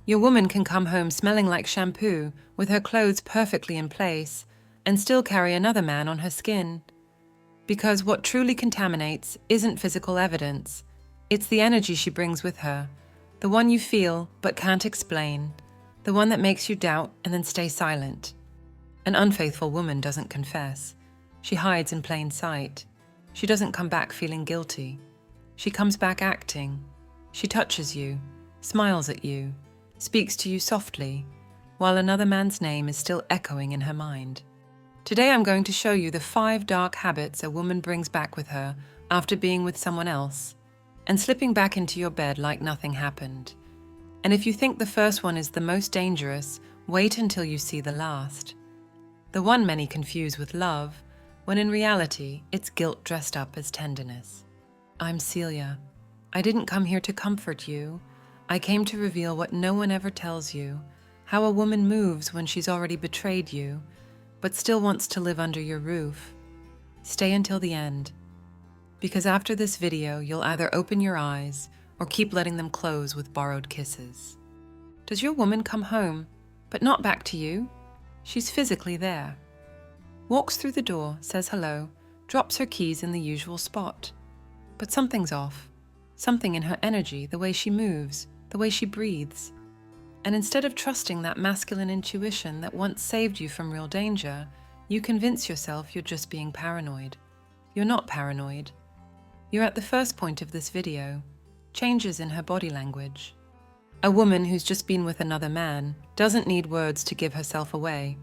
Your woman can come home smelling like shampoo, with her clothes perfectly in place, and still carry another man on her skin. Because what truly contaminates isn't physical evidence. It's the energy she brings with her, the one you feel but can't explain, the one that makes you doubt and then stay silent. An unfaithful woman doesn't confess. She hides in plain sight. She doesn't come back feeling guilty. She comes back acting. She touches you, smiles at you, speaks to you softly, while another man's name is still echoing in her mind. Today I'm going to show you the 5 dark habits a woman brings back with her after being with someone else and slipping back into your bed like nothing happened. And if you think the first one is the most dangerous, wait until you see the last. The one many confuse with love, when in reality it's guilt dressed up as tenderness. I'm Celia. I didn't come here to comfort you. I came to reveal what no one ever tells you, how a woman moves when she's already betrayed you, but still wants to live under your roof. Stay until the end, because after this video, you'll either open your eyes or keep letting them close with borrowed kisses. Does your woman come home, but not back to you? She's physically there. Walks through the door, says hello, drops her keys in the usual spot. But something's off. Something in her energy, the way she moves, the way she breathes. And instead of trusting that masculine intuition that once saved you from real danger, you convince yourself you're just being paranoid. You're not paranoid. You're at the first point of this video. Changes in her body language. A woman who's just been with another man doesn't need words to give herself away.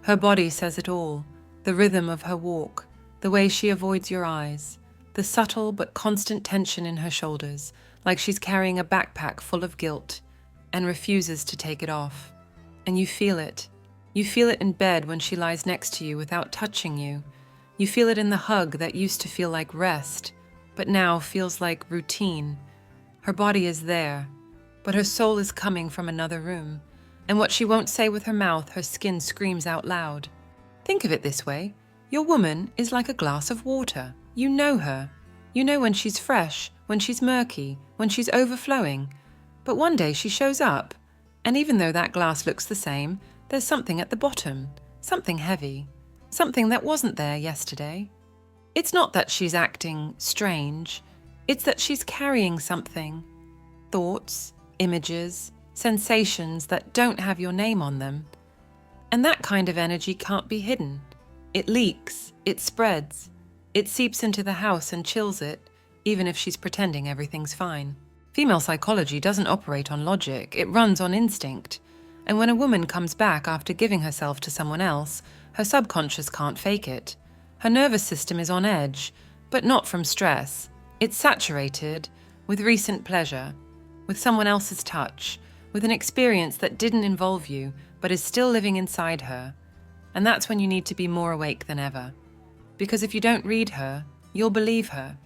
Her body says it all. The rhythm of her walk, the way she avoids your eyes, the subtle but constant tension in her shoulders, like she's carrying a backpack full of guilt and refuses to take it off. And you feel it. You feel it in bed when she lies next to you without touching you. You feel it in the hug that used to feel like rest, but now feels like routine. Her body is there, but her soul is coming from another room, and what she won't say with her mouth, her skin screams out loud. Think of it this way. Your woman is like a glass of water. You know her. You know when she's fresh, when she's murky, when she's overflowing. But one day she shows up, and even though that glass looks the same, there's something at the bottom, something heavy, something that wasn't there yesterday. It's not that she's acting strange, it's that she's carrying something. Thoughts, images, sensations that don't have your name on them. And that kind of energy can't be hidden. It leaks, it spreads, it seeps into the house and chills it, even if she's pretending everything's fine. Female psychology doesn't operate on logic, it runs on instinct. And when a woman comes back after giving herself to someone else, her subconscious can't fake it. Her nervous system is on edge, but not from stress. It's saturated with recent pleasure, with someone else's touch, with an experience that didn't involve you, but is still living inside her. And that's when you need to be more awake than ever. Because if you don't read her, you'll believe her.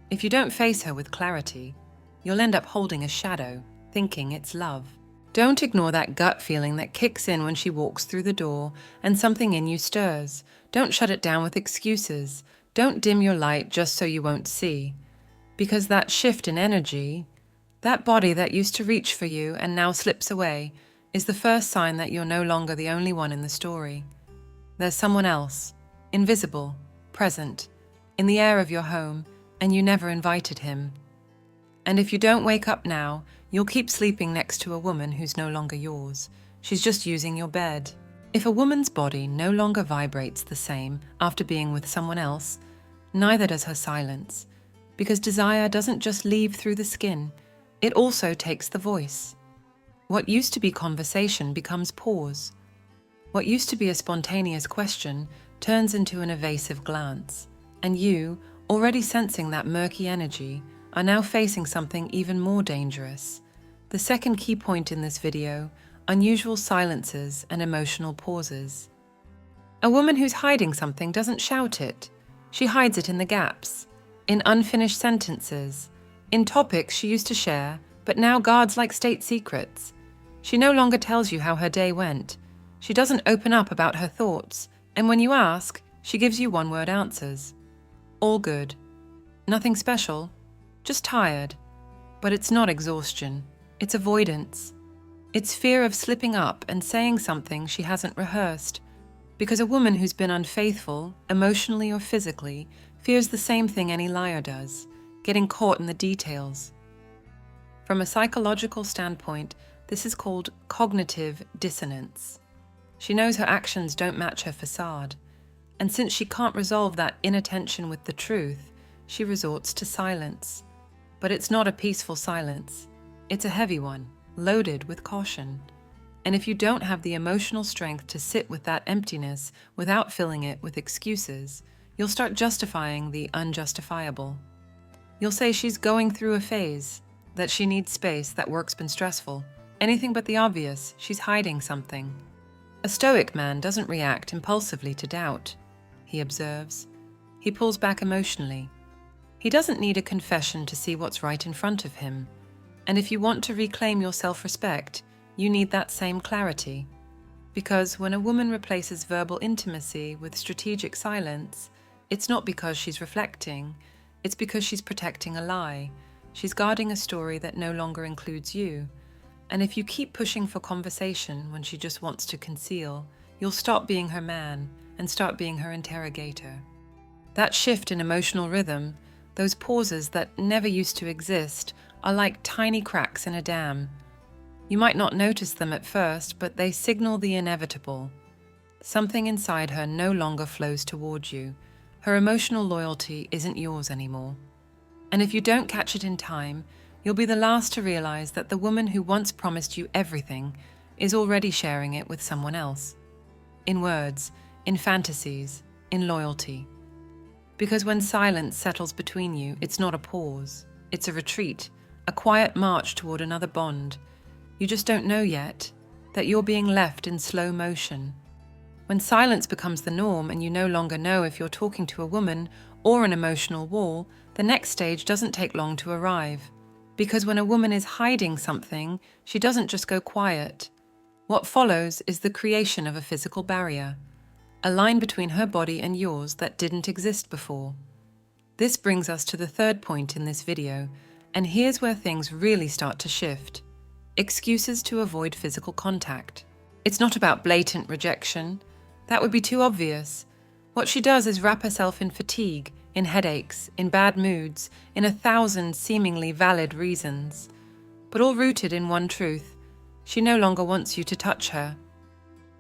If you don't face her with clarity, you'll end up holding a shadow, thinking it's love. Don't ignore that gut feeling that kicks in when she walks through the door and something in you stirs. Don't shut it down with excuses. Don't dim your light just so you won't see. Because that shift in energy, that body that used to reach for you and now slips away, is the first sign that you're no longer the only one in the story. There's someone else, invisible, present, in the air of your home, and you never invited him. And if you don't wake up now, you'll keep sleeping next to a woman who's no longer yours. She's just using your bed. If a woman's body no longer vibrates the same after being with someone else, neither does her silence, because desire doesn't just leave through the skin, it also takes the voice. What used to be conversation becomes pause. What used to be a spontaneous question turns into an evasive glance, and you, already sensing that murky energy, are now facing something even more dangerous. The second key point in this video: unusual silences and emotional pauses. A woman who's hiding something doesn't shout it. She hides it in the gaps, in unfinished sentences, in topics she used to share, but now guards like state secrets. She no longer tells you how her day went. She doesn't open up about her thoughts, and when you ask, she gives you one-word answers. All good. Nothing special. Just tired. But it's not exhaustion. It's avoidance. It's fear of slipping up and saying something she hasn't rehearsed. Because a woman who's been unfaithful, emotionally or physically, fears the same thing any liar does, getting caught in the details. From a psychological standpoint, this is called cognitive dissonance. She knows her actions don't match her facade, and since she can't resolve that inner tension with the truth, she resorts to silence. But it's not a peaceful silence. It's a heavy one, loaded with caution. And if you don't have the emotional strength to sit with that emptiness without filling it with excuses, you'll start justifying the unjustifiable. You'll say she's going through a phase, that she needs space, that work's been stressful. Anything but the obvious, she's hiding something. A stoic man doesn't react impulsively to doubt. He observes. He pulls back emotionally. He doesn't need a confession to see what's right in front of him. And if you want to reclaim your self-respect, you need that same clarity. Because when a woman replaces verbal intimacy with strategic silence, it's not because she's reflecting, it's because she's protecting a lie. She's guarding a story that no longer includes you. And if you keep pushing for conversation when she just wants to conceal, you'll stop being her man and start being her interrogator. That shift in emotional rhythm, those pauses that never used to exist, are like tiny cracks in a dam. You might not notice them at first, but they signal the inevitable. Something inside her no longer flows toward you. Her emotional loyalty isn't yours anymore. And if you don't catch it in time, you'll be the last to realize that the woman who once promised you everything is already sharing it with someone else. In words, in fantasies, in loyalty. Because when silence settles between you, it's not a pause. It's a retreat, a quiet march toward another bond. You just don't know yet that you're being left in slow motion. When silence becomes the norm and you no longer know if you're talking to a woman or an emotional wall, the next stage doesn't take long to arrive. Because when a woman is hiding something, she doesn't just go quiet. What follows is the creation of a physical barrier, a line between her body and yours that didn't exist before. This brings us to the third point in this video, and here's where things really start to shift. Excuses to avoid physical contact. It's not about blatant rejection. That would be too obvious. What she does is wrap herself in fatigue, in headaches, in bad moods, in 1,000 seemingly valid reasons, but all rooted in one truth. She no longer wants you to touch her.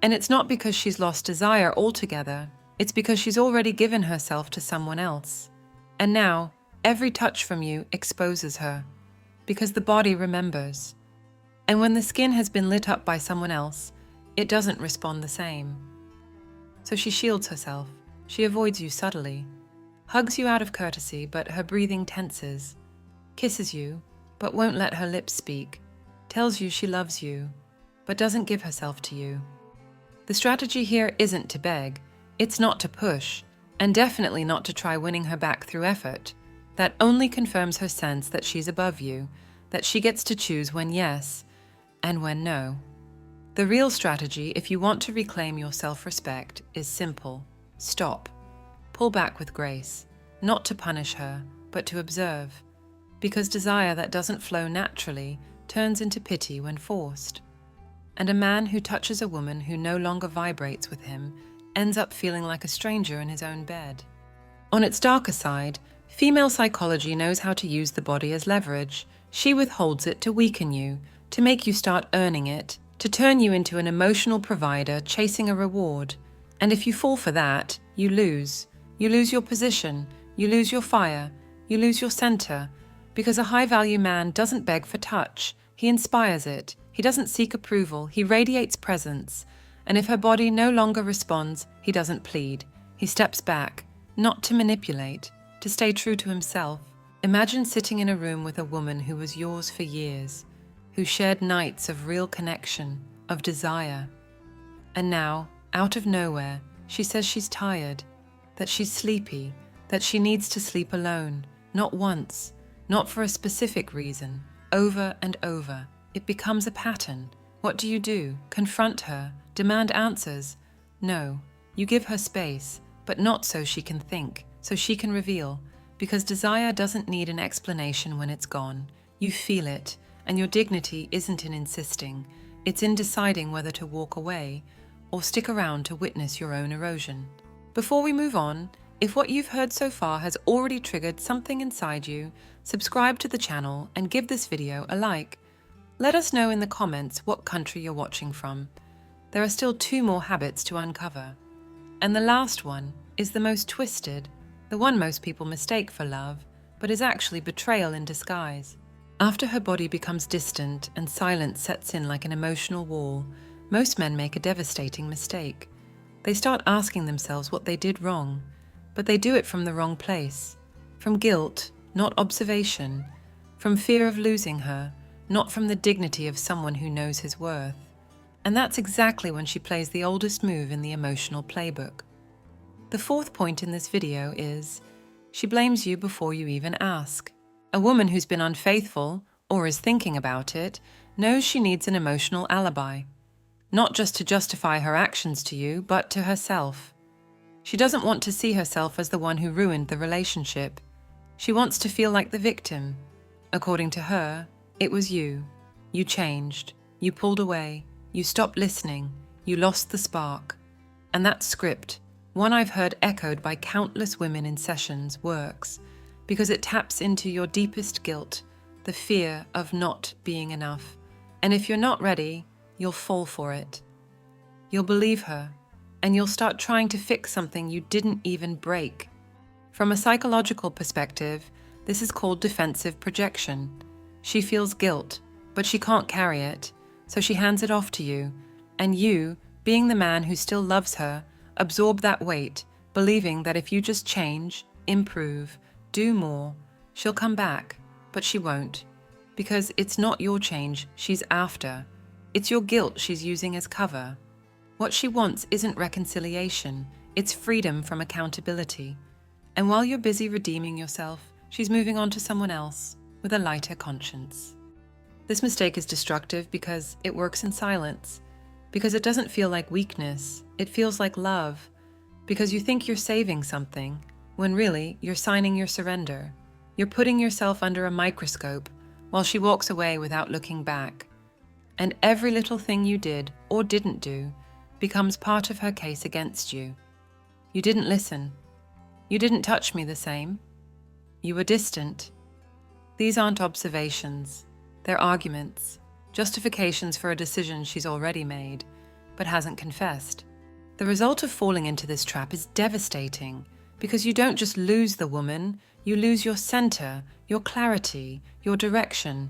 And it's not because she's lost desire altogether, it's because she's already given herself to someone else. And now, every touch from you exposes her, because the body remembers. And when the skin has been lit up by someone else, it doesn't respond the same. So she shields herself, she avoids you subtly, hugs you out of courtesy, but her breathing tenses, kisses you, but won't let her lips speak, tells you she loves you, but doesn't give herself to you. The strategy here isn't to beg, it's not to push, and definitely not to try winning her back through effort. That only confirms her sense that she's above you, that she gets to choose when yes, and when no. The real strategy, if you want to reclaim your self-respect, is simple. Stop. Pull back with grace, not to punish her, but to observe, because desire that doesn't flow naturally turns into pity when forced. And a man who touches a woman who no longer vibrates with him ends up feeling like a stranger in his own bed. On its darker side, female psychology knows how to use the body as leverage. She withholds it to weaken you, to make you start earning it, to turn you into an emotional provider chasing a reward. And if you fall for that, you lose. You lose your position, you lose your fire, you lose your center, because a high-value man doesn't beg for touch, he inspires it, he doesn't seek approval, he radiates presence, and if her body no longer responds, he doesn't plead, he steps back, not to manipulate, to stay true to himself. Imagine sitting in a room with a woman who was yours for years, who shared nights of real connection, of desire, and now, out of nowhere, she says she's tired, that she's sleepy, that she needs to sleep alone, not once, not for a specific reason, over and over. It becomes a pattern. What do? Confront her? Demand answers? No, you give her space, but not so she can think, so she can reveal, because desire doesn't need an explanation when it's gone. You feel it, and your dignity isn't in insisting, It's in deciding whether to walk away or stick around to witness your own erosion. Before we move on, if what you've heard so far has already triggered something inside you, subscribe to the channel and give this video a like. Let us know in the comments what country you're watching from. There are still 2 more habits to uncover. And the last one is the most twisted, the one most people mistake for love, but is actually betrayal in disguise. After her body becomes distant and silence sets in like an emotional wall, most men make a devastating mistake. They start asking themselves what they did wrong, but they do it from the wrong place. From guilt, not observation. From fear of losing her, not from the dignity of someone who knows his worth. And that's exactly when she plays the oldest move in the emotional playbook. The 4th point in this video is, she blames you before you even ask. A woman who's been unfaithful, or is thinking about it, knows she needs an emotional alibi. Not just to justify her actions to you, but to herself. She doesn't want to see herself as the one who ruined the relationship. She wants to feel like the victim. According to her, it was you. You changed. You pulled away. You stopped listening. You lost the spark. And that script, one I've heard echoed by countless women in sessions, works because it taps into your deepest guilt, the fear of not being enough. And if you're not ready, you'll fall for it. You'll believe her, and you'll start trying to fix something you didn't even break. From a psychological perspective, this is called defensive projection. She feels guilt, but she can't carry it, so she hands it off to you, and you, being the man who still loves her, absorb that weight, believing that if you just change, improve, do more, she'll come back, but she won't, because it's not your change she's after. It's your guilt she's using as cover. What she wants isn't reconciliation, it's freedom from accountability. And while you're busy redeeming yourself, she's moving on to someone else with a lighter conscience. This mistake is destructive because it works in silence, because it doesn't feel like weakness, it feels like love, because you think you're saving something, when really you're signing your surrender. You're putting yourself under a microscope while she walks away without looking back. And every little thing you did or didn't do becomes part of her case against you. You didn't listen. You didn't touch me the same. You were distant. These aren't observations. They're arguments, justifications for a decision she's already made, but hasn't confessed. The result of falling into this trap is devastating, because you don't just lose the woman, you lose your center, your clarity, your direction.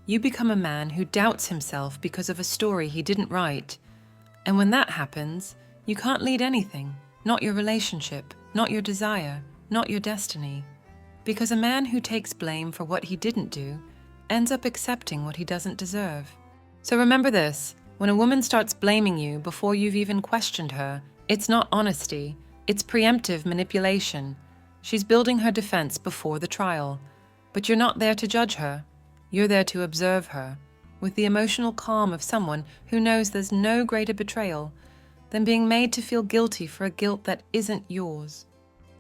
You become a man who doubts himself because of a story he didn't write. And when that happens, you can't lead anything, not your relationship, not your desire, not your destiny. Because a man who takes blame for what he didn't do ends up accepting what he doesn't deserve. So remember this, when a woman starts blaming you before you've even questioned her, it's not honesty, it's preemptive manipulation. She's building her defense before the trial. But you're not there to judge her. You're there to observe her, with the emotional calm of someone who knows there's no greater betrayal than being made to feel guilty for a guilt that isn't yours.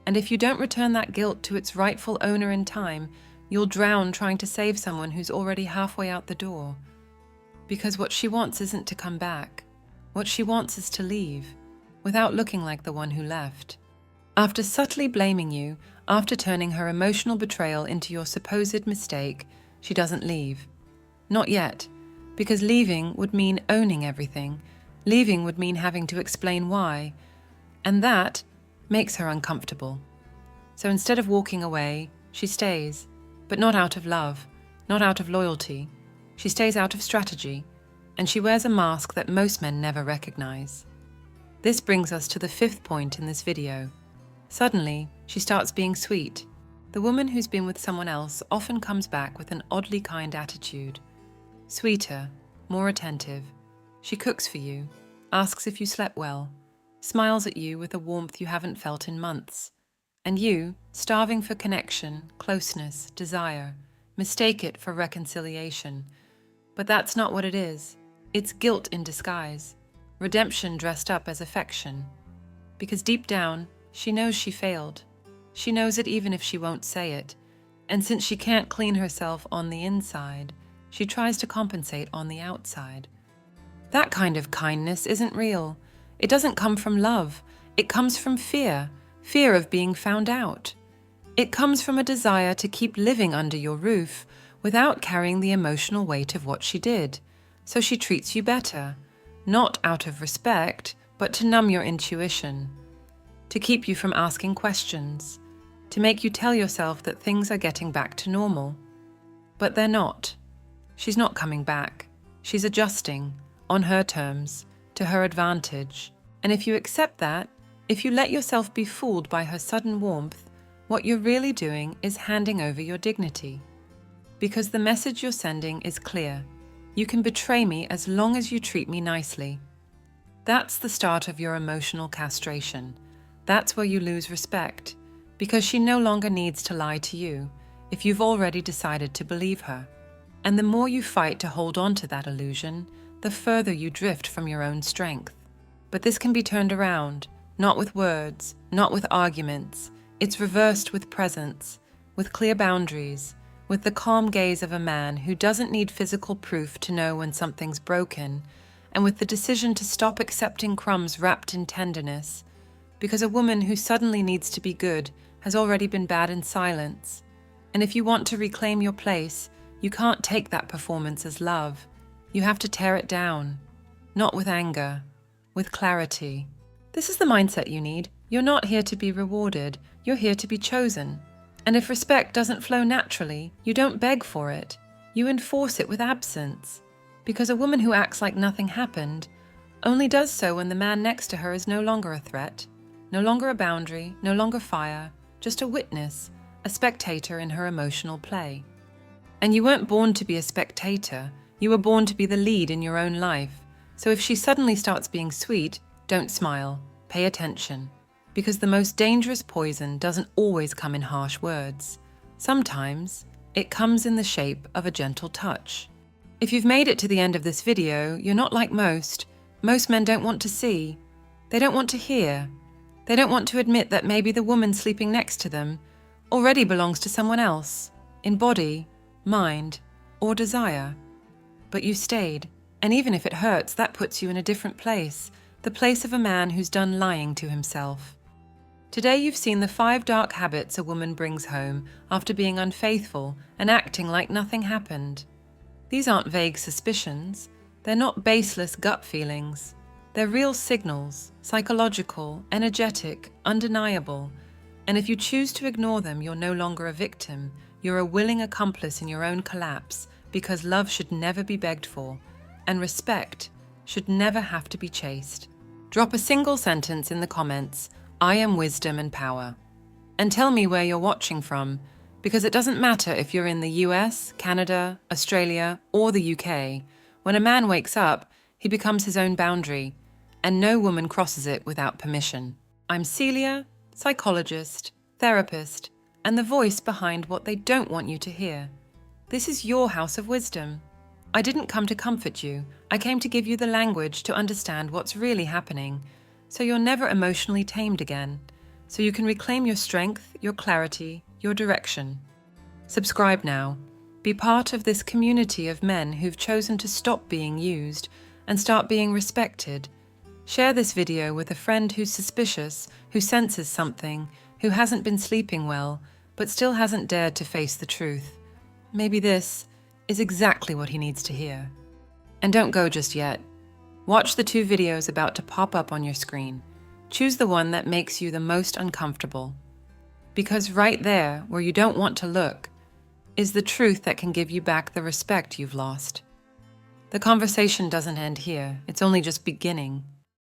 And if you don't return that guilt to its rightful owner in time, you'll drown trying to save someone who's already halfway out the door. Because what she wants isn't to come back. What she wants is to leave, without looking like the one who left. After subtly blaming you, after turning her emotional betrayal into your supposed mistake, she doesn't leave. Not yet, because leaving would mean owning everything. Leaving would mean having to explain why. And that makes her uncomfortable. So instead of walking away, she stays, but not out of love, not out of loyalty. She stays out of strategy, and she wears a mask that most men never recognize. This brings us to the 5th point in this video. Suddenly, she starts being sweet. The woman who's been with someone else often comes back with an oddly kind attitude. Sweeter, more attentive. She cooks for you, asks if you slept well, smiles at you with a warmth you haven't felt in months. And you, starving for connection, closeness, desire, mistake it for reconciliation. But that's not what it is. It's guilt in disguise, redemption dressed up as affection. Because deep down, she knows she failed. She knows it even if she won't say it. And since she can't clean herself on the inside, she tries to compensate on the outside. That kind of kindness isn't real. It doesn't come from love. It comes from fear, fear of being found out. It comes from a desire to keep living under your roof without carrying the emotional weight of what she did. So she treats you better, not out of respect, but to numb your intuition, to keep you from asking questions, to make you tell yourself that things are getting back to normal. But they're not. She's not coming back. She's adjusting, on her terms, to her advantage. And if you accept that, if you let yourself be fooled by her sudden warmth, what you're really doing is handing over your dignity. Because the message you're sending is clear. You can betray me as long as you treat me nicely. That's the start of your emotional castration. That's where you lose respect, because she no longer needs to lie to you if you've already decided to believe her. And the more you fight to hold on to that illusion, the further you drift from your own strength. But this can be turned around, not with words, not with arguments. It's reversed with presence, with clear boundaries, with the calm gaze of a man who doesn't need physical proof to know when something's broken, and with the decision to stop accepting crumbs wrapped in tenderness, because a woman who suddenly needs to be good has already been bad in silence. And if you want to reclaim your place, you can't take that performance as love. You have to tear it down, not with anger, with clarity. This is the mindset you need. You're not here to be rewarded, you're here to be chosen. And if respect doesn't flow naturally, you don't beg for it. You enforce it with absence. Because a woman who acts like nothing happened only does so when the man next to her is no longer a threat, no longer a boundary, no longer fire, just a witness, a spectator in her emotional play. And you weren't born to be a spectator, you were born to be the lead in your own life. So if she suddenly starts being sweet, don't smile, pay attention. Because the most dangerous poison doesn't always come in harsh words. Sometimes it comes in the shape of a gentle touch. If you've made it to the end of this video, you're not like most. Most men don't want to see. They don't want to hear. They don't want to admit that maybe the woman sleeping next to them already belongs to someone else, in body, mind, or desire. But you stayed, and even if it hurts, that puts you in a different place, the place of a man who's done lying to himself. Today you've seen the 5 dark habits a woman brings home after being unfaithful and acting like nothing happened. These aren't vague suspicions. They're not baseless gut feelings. They're real signals, psychological, energetic, undeniable. And if you choose to ignore them, you're no longer a victim. You're a willing accomplice in your own collapse, because love should never be begged for, and respect should never have to be chased. Drop a single sentence in the comments, "I am wisdom and power." And tell me where you're watching from, because it doesn't matter if you're in the US, Canada, Australia, or the UK. When a man wakes up, he becomes his own boundary, and no woman crosses it without permission. I'm Celia, psychologist, therapist, and the voice behind what they don't want you to hear. This is your house of wisdom. I didn't come to comfort you. I came to give you the language to understand what's really happening, so you're never emotionally tamed again, so you can reclaim your strength, your clarity, your direction. Subscribe now. Be part of this community of men who've chosen to stop being used and start being respected. Share this video with a friend who's suspicious, who senses something, who hasn't been sleeping well, but still hasn't dared to face the truth. Maybe this is exactly what he needs to hear. And don't go just yet. Watch the 2 videos about to pop up on your screen. Choose the one that makes you the most uncomfortable. Because right there, where you don't want to look, is the truth that can give you back the respect you've lost. The conversation doesn't end here. It's only just beginning.